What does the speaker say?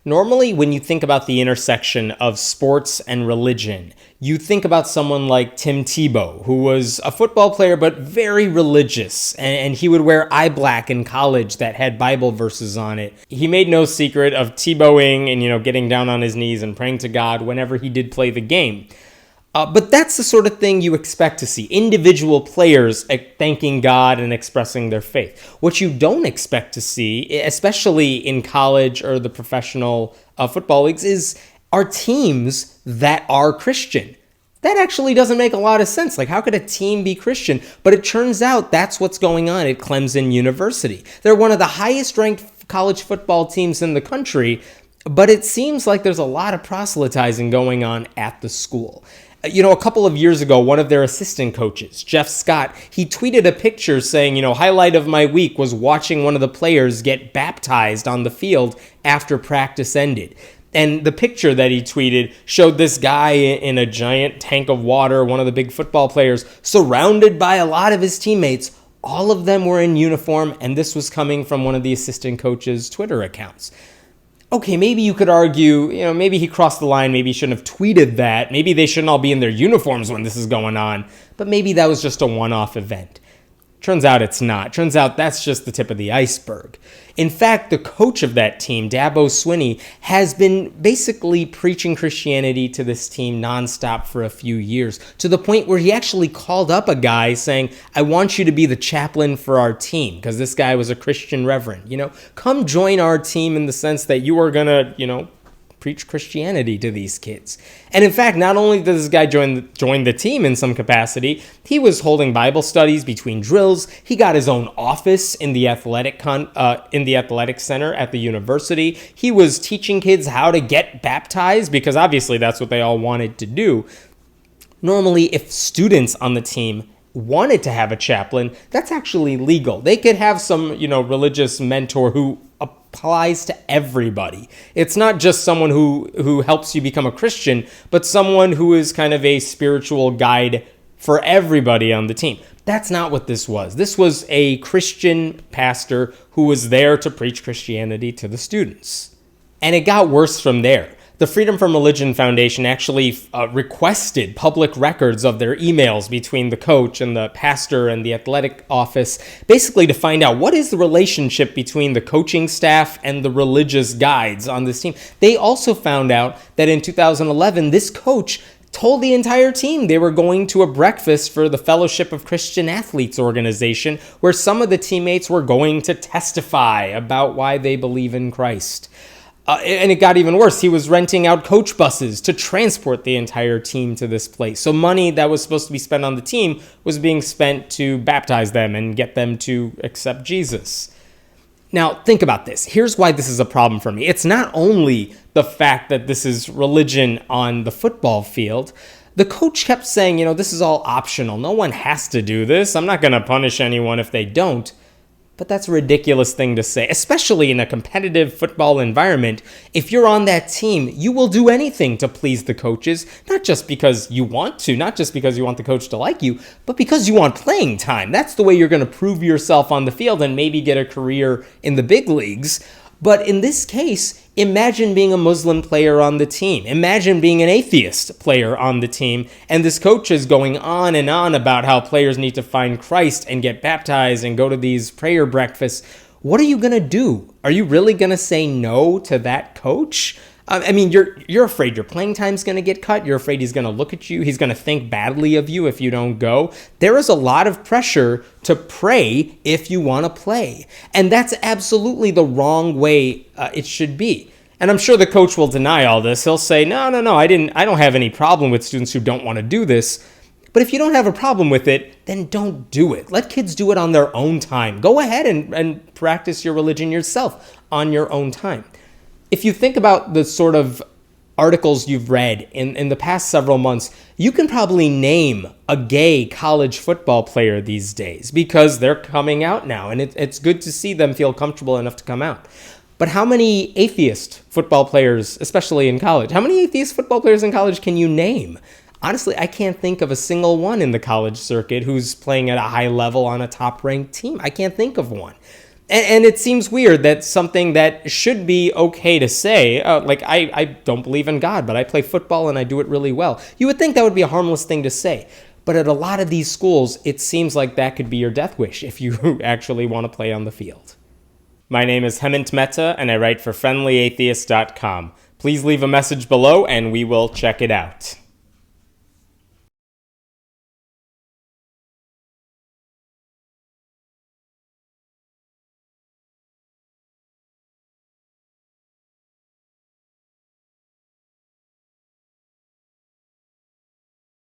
Normally, when you think about the intersection of sports and religion, you think about someone like Tim Tebow, who was a football player but very religious, and he would wear eye black in college that had Bible verses on it. He made no secret of Tebowing and, getting down on his knees and praying to God whenever he did play the game. But that's the sort of thing you expect to see. Individual players thanking God and expressing their faith. What you don't expect to see, especially in college or the professional football leagues, are teams that are Christian. That actually doesn't make a lot of sense. Like, how could a team be Christian? But it turns out that's what's going on at Clemson University. They're one of the highest ranked college football teams in the country, but it seems like there's a lot of proselytizing going on at the school. A couple of years ago, one of their assistant coaches, Jeff Scott, he tweeted a picture saying, highlight of my week was watching one of the players get baptized on the field after practice ended. And the picture that he tweeted showed this guy in a giant tank of water, one of the big football players, surrounded by a lot of his teammates. All of them were in uniform, and this was coming from one of the assistant coach's Twitter accounts. Okay, maybe you could argue, maybe he crossed the line, maybe he shouldn't have tweeted that, maybe they shouldn't all be in their uniforms when this is going on, but maybe that was just a one-off event. Turns out it's not. Turns out that's just the tip of the iceberg. In fact, the coach of that team, Dabo Swinney, has been basically preaching Christianity to this team nonstop for a few years, to the point where he actually called up a guy saying, I want you to be the chaplain for our team, because this guy was a Christian reverend. Come join our team in the sense that you are going to, preach Christianity to these kids. And in fact, not only did this guy join the team in some capacity, he was holding Bible studies between drills. He got his own office in the athletic center at the university. He was teaching kids how to get baptized, because obviously that's what they all wanted to do. Normally, if students on the team wanted to have a chaplain, that's actually legal. They could have some, religious mentor who applies to everybody. It's not just someone who helps you become a Christian, but someone who is kind of a spiritual guide for everybody on the team. That's not what this was. This was a Christian pastor who was there to preach Christianity to the students. And it got worse from there. The Freedom from Religion Foundation actually requested public records of their emails between the coach and the pastor and the athletic office, basically to find out what is the relationship between the coaching staff and the religious guides on this team. They also found out that in 2011, this coach told the entire team they were going to a breakfast for the Fellowship of Christian Athletes organization, where some of the teammates were going to testify about why they believe in Christ. And it got even worse. He was renting out coach buses to transport the entire team to this place. So money that was supposed to be spent on the team was being spent to baptize them and get them to accept Jesus. Now, think about this. Here's why this is a problem for me. It's not only the fact that this is religion on the football field. The coach kept saying, this is all optional. No one has to do this. I'm not going to punish anyone if they don't. But that's a ridiculous thing to say, especially in a competitive football environment. If you're on that team, you will do anything to please the coaches, not just because you want to, not just because you want the coach to like you, but because you want playing time. That's the way you're going to prove yourself on the field and maybe get a career in the big leagues. But in this case, imagine being a Muslim player on the team. Imagine being an atheist player on the team. And this coach is going on and on about how players need to find Christ and get baptized and go to these prayer breakfasts. What are you going to do? Are you really going to say no to that coach? You're afraid your playing time's going to get cut. You're afraid he's going to look at you. He's going to think badly of you if you don't go. There is a lot of pressure to pray if you want to play. And that's absolutely the wrong way it should be. And I'm sure the coach will deny all this. He'll say, no, I don't have any problem with students who don't want to do this. But if you don't have a problem with it, then don't do it. Let kids do it on their own time. Go ahead and practice your religion yourself on your own time. If you think about the sort of articles you've read in the past several months, you can probably name a gay college football player these days because they're coming out now, and it's good to see them feel comfortable enough to come out. But how many atheist football players, especially in college, how many atheist football players in college can you name? Honestly, I can't think of a single one in the college circuit who's playing at a high level on a top-ranked team. I can't think of one. And it seems weird that something that should be okay to say, like, I don't believe in God, but I play football and I do it really well. You would think that would be a harmless thing to say. But at a lot of these schools, it seems like that could be your death wish if you actually want to play on the field. My name is Hemant Mehta, and I write for FriendlyAtheist.com. Please leave a message below, and we will check it out.